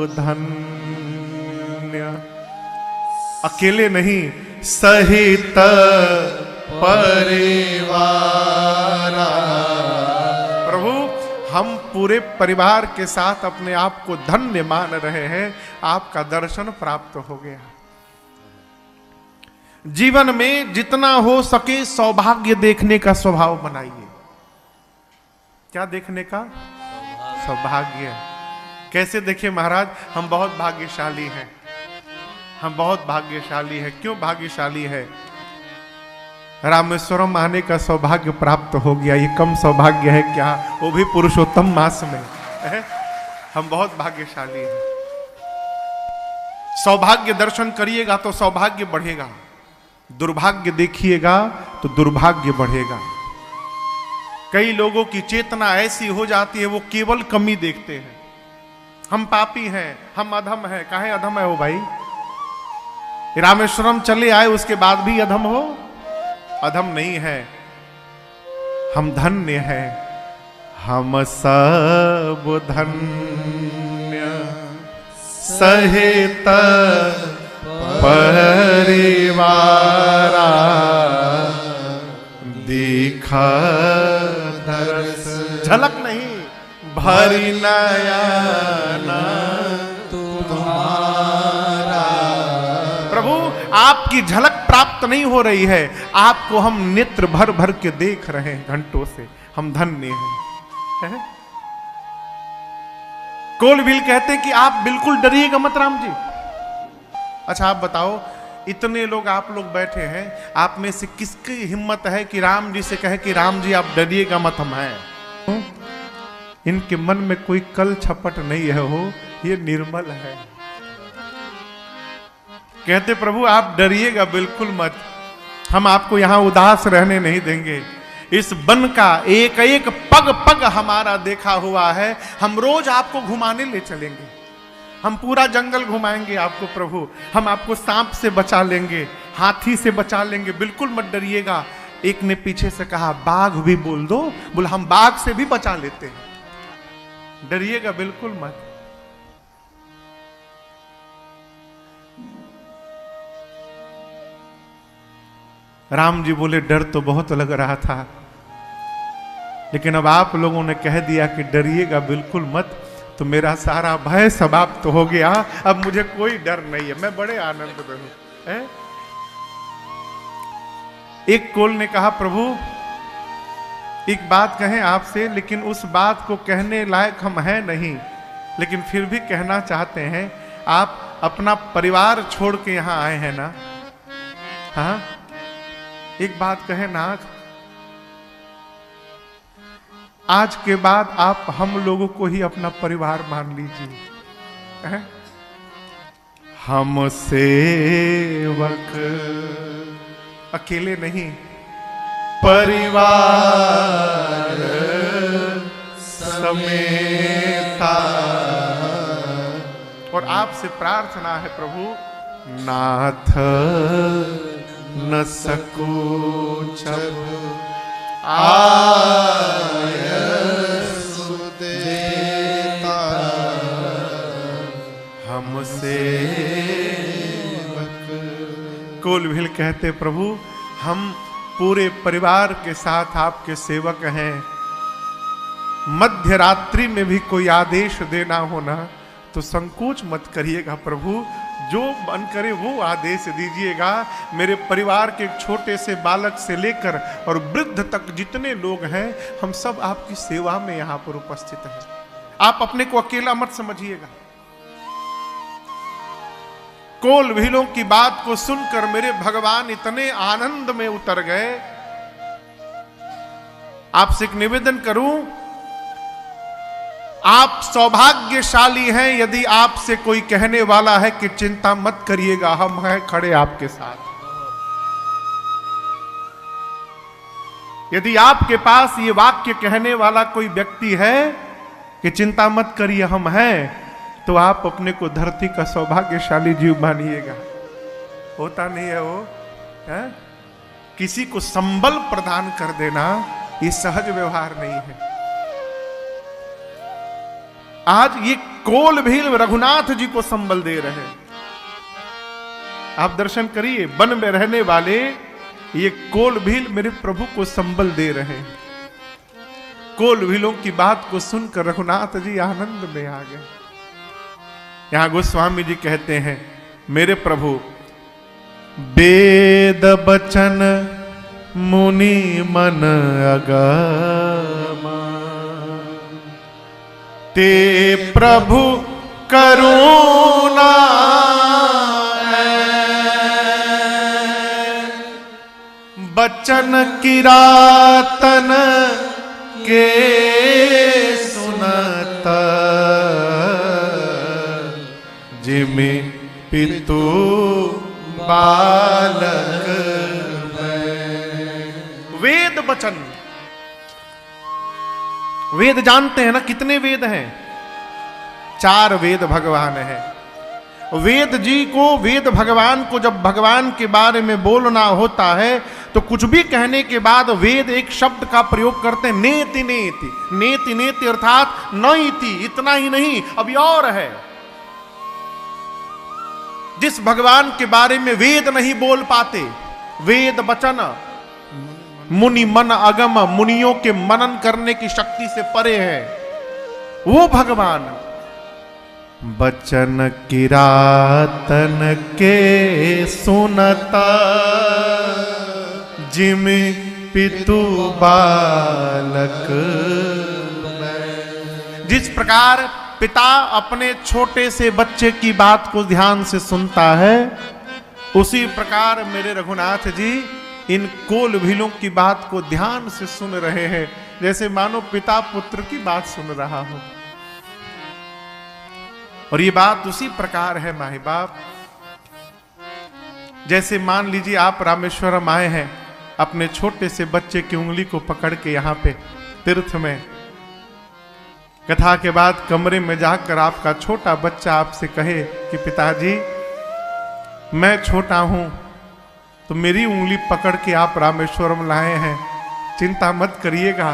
धन्य। अकेले नहीं, सहित परिवार। प्रभु हम पूरे परिवार के साथ अपने आप को धन्य मान रहे हैं, आपका दर्शन प्राप्त हो गया। जीवन में जितना हो सके सौभाग्य देखने का स्वभाव बनाइए। क्या देखने का? सौभाग्य। कैसे देखें महाराज? हम बहुत भाग्यशाली हैं, हम बहुत भाग्यशाली हैं। क्यों भाग्यशाली है? रामेश्वरम आने का सौभाग्य प्राप्त हो गया। ये कम सौभाग्य है क्या? वो भी पुरुषोत्तम मास में है? हम बहुत भाग्यशाली हैं। सौभाग्य दर्शन करिएगा तो सौभाग्य बढ़ेगा, दुर्भाग्य देखिएगा तो दुर्भाग्य बढ़ेगा। कई लोगों की चेतना ऐसी हो जाती है, वो केवल कमी देखते हैं। हम पापी हैं, हम अधम हैं। काहे अधम है वो भाई? रामेश्वरम चले आए उसके बाद भी अधम हो? अधम नहीं है, हम धन्य हैं। हम सब धन्य, सहित परिवार दिखा दरस। झलक नहीं, भरी नयन तुम्हारा। प्रभु आपकी झलक प्राप्त नहीं हो रही है, आपको हम नेत्र भर भर के देख रहे हैं घंटों से। हम धन्य हैं। कोलभील कहते हैं कि आप बिल्कुल डरिएगा मत राम जी। अच्छा आप बताओ, इतने लोग आप लोग बैठे हैं, आप में से किसकी हिम्मत है कि राम जी से कहे कि राम जी आप डरिएगा मत, हम हैं? इनके मन में कोई कल छपट नहीं है, हो ये निर्मल है। कहते प्रभु आप डरिएगा बिल्कुल मत, हम आपको यहां उदास रहने नहीं देंगे। इस वन का एक एक पग पग हमारा देखा हुआ है, हम रोज आपको घुमाने ले चलेंगे, हम पूरा जंगल घुमाएंगे आपको प्रभु। हम आपको सांप से बचा लेंगे, हाथी से बचा लेंगे, बिल्कुल मत डरिएगा। एक ने पीछे से कहा बाघ भी बोल दो, बोला हम बाघ से भी बचा लेते हैं, डरिएगा बिल्कुल मत। राम जी बोले डर तो बहुत लग रहा था, लेकिन अब आप लोगों ने कह दिया कि डरिएगा बिल्कुल मत, तो मेरा सारा भय समाप्त हो गया। अब मुझे कोई डर नहीं है, मैं बड़े आनंद में हूं। एक कोल ने कहा प्रभु एक बात कहें आपसे, लेकिन उस बात को कहने लायक हम हैं नहीं, लेकिन फिर भी कहना चाहते हैं। आप अपना परिवार छोड़ के यहां आए हैं ना? हाँ, एक बात कहें ना, आज के बाद आप हम लोगों को ही अपना परिवार मान लीजिए। हम सेवक अकेले नहीं, परिवार समेता। और आपसे प्रार्थना है प्रभु, नाथ न सकूचब आय सुदेता। हमसे कोलभील कहते प्रभु हम पूरे परिवार के साथ आपके सेवक हैं। मध्य रात्रि में भी कोई आदेश देना होना तो संकोच मत करिएगा प्रभु, जो मन करे वो आदेश दीजिएगा। मेरे परिवार के छोटे से बालक से लेकर और वृद्ध तक जितने लोग हैं, हम सब आपकी सेवा में यहां पर उपस्थित हैं। आप अपने को अकेला मत समझिएगा। कोलभीलों की बात को सुनकर मेरे भगवान इतने आनंद में उतर गए। आपसे एक निवेदन करूं, आप सौभाग्यशाली हैं यदि आपसे कोई कहने वाला है कि चिंता मत करिएगा, हम हैं खड़े आपके साथ। यदि आपके पास ये वाक्य कहने वाला कोई व्यक्ति है कि चिंता मत करिए हम हैं, तो आप अपने को धरती का सौभाग्यशाली जीव मानिएगा। होता नहीं है वो है? किसी को संबल प्रदान कर देना ये सहज व्यवहार नहीं है। आज ये कोल भील रघुनाथ जी को संबल दे रहे हैं। आप दर्शन करिए, वन में रहने वाले ये कोल भील मेरे प्रभु को संबल दे रहे हैं। कोल भीलों की बात को सुनकर रघुनाथ जी आनंद में आ गए। यहां गोस्वामी जी कहते हैं, मेरे प्रभु वेद बचन मुनि मन अगम, ते प्रभु करुणा बचन किरातन के सुनत, जिमि पितु बालक वेद बचन। वेद जानते हैं ना, कितने वेद हैं? 4 वेद भगवान है। वेद जी को, वेद भगवान को जब भगवान के बारे में बोलना होता है तो कुछ भी कहने के बाद वेद एक शब्द का प्रयोग करते हैं, नेति नेति। नेति नेति अर्थात न इति, इतना ही नहीं, अभी और है। जिस भगवान के बारे में वेद नहीं बोल पाते, वेद वचन मुनि मन अगम, मुनियों के मनन करने की शक्ति से परे है, वो भगवान बचन किरातन के सुनता, जिमि पितु बालक। जिस प्रकार पिता अपने छोटे से बच्चे की बात को ध्यान से सुनता है, उसी प्रकार मेरे रघुनाथ जी इन कोल भीलों की बात को ध्यान से सुन रहे हैं, जैसे मानो पिता पुत्र की बात सुन रहा हो। और ये बात उसी प्रकार है माही बाप, जैसे मान लीजिए आप रामेश्वरम आए हैं, अपने छोटे से बच्चे की उंगली को पकड़ के यहां पे तीर्थ में, कथा के बाद कमरे में जाकर आपका छोटा बच्चा आपसे कहे कि पिताजी मैं छोटा हूं तो मेरी उंगली पकड़ के आप रामेश्वरम लाए हैं, चिंता मत करिएगा,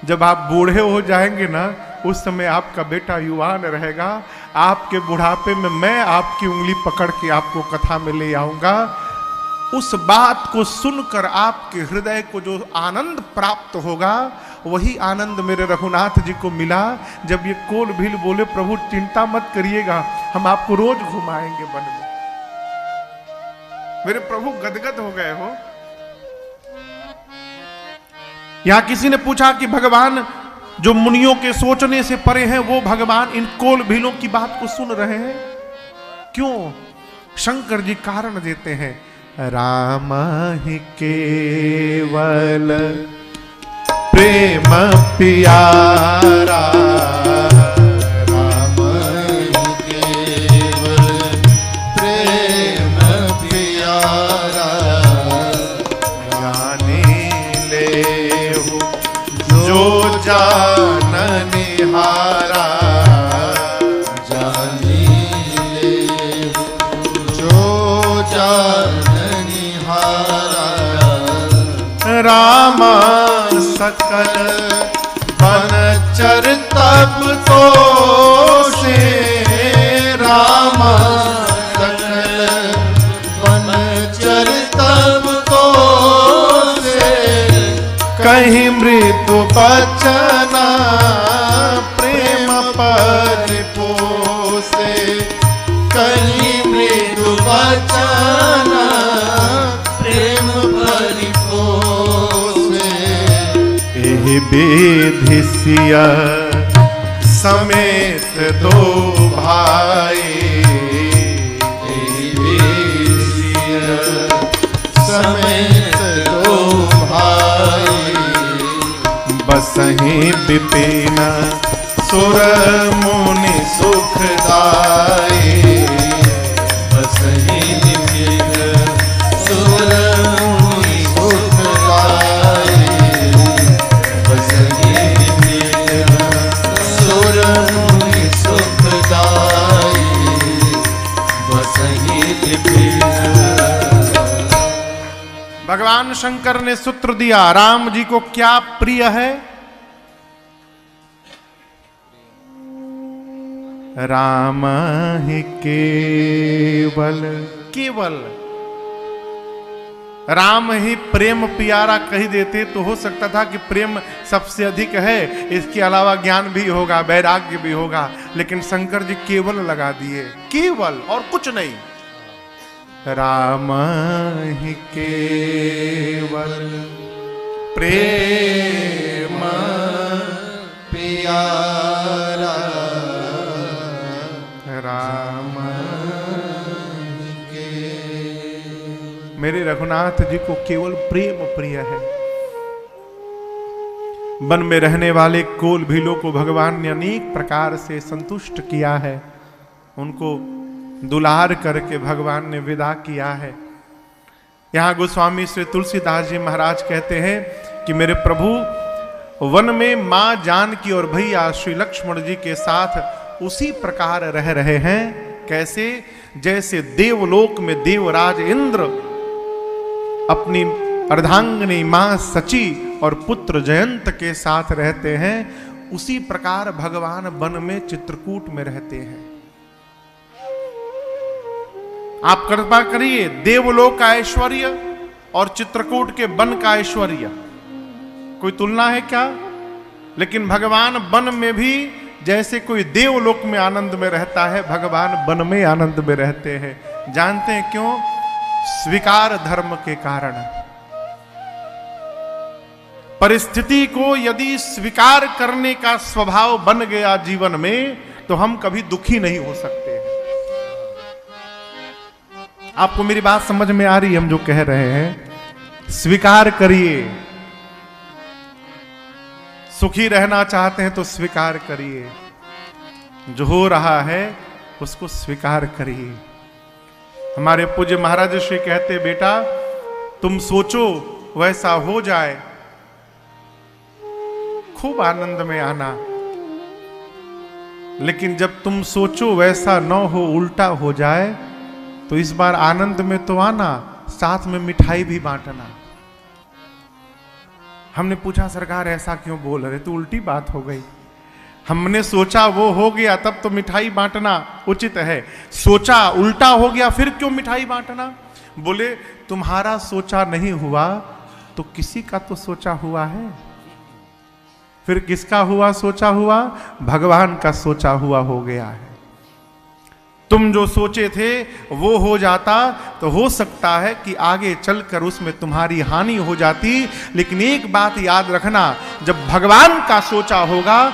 जब आप बूढ़े हो जाएंगे ना, उस समय आपका बेटा युवान रहेगा, आपके बुढ़ापे में मैं आपकी उंगली पकड़ के आपको कथा में ले आऊंगा। उस बात को सुनकर आपके हृदय को जो आनंद प्राप्त होगा, वही आनंद मेरे रघुनाथ जी को मिला जब ये कोल भील बोले, प्रभु चिंता मत करिएगा, हम आपको रोज घुमाएंगे वन में। मेरे प्रभु गदगद हो गए हो। यहां किसी ने पूछा कि भगवान जो मुनियों के सोचने से परे हैं, वो भगवान इन कोल भीलों की बात को सुन रहे हैं क्यों? शंकर जी कारण देते हैं, राम ही केवल प्रेम प्यारा, राम ही केवल प्रेम प्यारा, जाने ले जो जाननिहारा, जानी ले जो जाननिहारा, राम सकल बनचर तब तो से, राम सकल बनचर तब तो से, कहीं मृत्यु बचना प्रेम परिपोसे, कहीं मृदु बचना प्रेम परिपोसे, एहि विधि सिया समेत दो भाई, एहि विधि समेत दो भाई, बसहि विपिन सुर मुनि सुखदाई, बसहि विपिन सुर मुनि सुखदाई, बसहि विपिन सुर मुनि सुखदाई, बसहि विपिन। भगवान शंकर ने सूत्र दिया, राम जी को क्या प्रिय है? राम ही केवल केवल राम ही प्रेम प्यारा कह देते तो हो सकता था कि प्रेम सबसे अधिक है, इसके अलावा ज्ञान भी होगा, वैराग्य भी होगा, लेकिन शंकर जी केवल लगा दिए, केवल और कुछ नहीं। राम ही केवल प्रेम प्यारा राम मेरे रघुनाथ जी को केवल प्रेम प्रिय है। वन में रहने वाले कोल भीलों को भगवान ने अनेक प्रकार से संतुष्ट किया है, उनको दुलार करके भगवान ने विदा किया है। यहां गोस्वामी श्री तुलसीदास जी महाराज कहते हैं कि मेरे प्रभु वन में मां जानकी और भैया श्री लक्ष्मण जी के साथ उसी प्रकार रह रहे हैं, कैसे? जैसे देवलोक में देवराज इंद्र अपनी अर्धांगिनी मां सची और पुत्र जयंत के साथ रहते हैं, उसी प्रकार भगवान वन में चित्रकूट में रहते हैं। आप कृपा करिए, देवलोक का ऐश्वर्य और चित्रकूट के वन का ऐश्वर्य कोई तुलना है क्या? लेकिन भगवान वन में भी जैसे कोई देवलोक में आनंद में रहता है, भगवान वन में आनंद में रहते हैं। जानते हैं क्यों? स्वीकार धर्म के कारण। परिस्थिति को यदि स्वीकार करने का स्वभाव बन गया जीवन में, तो हम कभी दुखी नहीं हो सकते। आपको मेरी बात समझ में आ रही है? हम जो कह रहे हैं, स्वीकार करिए। सुखी रहना चाहते हैं तो स्वीकार करिए, जो हो रहा है उसको स्वीकार करिए। हमारे पूज्य महाराज श्री कहते, बेटा तुम सोचो वैसा हो जाए, खूब आनंद में आना, लेकिन जब तुम सोचो वैसा न हो, उल्टा हो जाए, तो इस बार आनंद में तो आना, साथ में मिठाई भी बांटना। हमने पूछा, सरकार ऐसा क्यों बोल रहे? तो उल्टी बात हो गई। हमने सोचा वो हो गया, तब तो मिठाई बांटना उचित है। सोचा उल्टा हो गया, फिर क्यों मिठाई बांटना? बोले तुम्हारा सोचा नहीं हुआ तो किसी का तो सोचा हुआ है। फिर किसका हुआ सोचा हुआ? भगवान का सोचा हुआ हो गया है। तुम जो सोचे थे वो हो जाता तो हो सकता है कि आगे चलकर उसमें तुम्हारी हानि हो जाती, लेकिन एक बात याद रखना, जब भगवान का सोचा होगा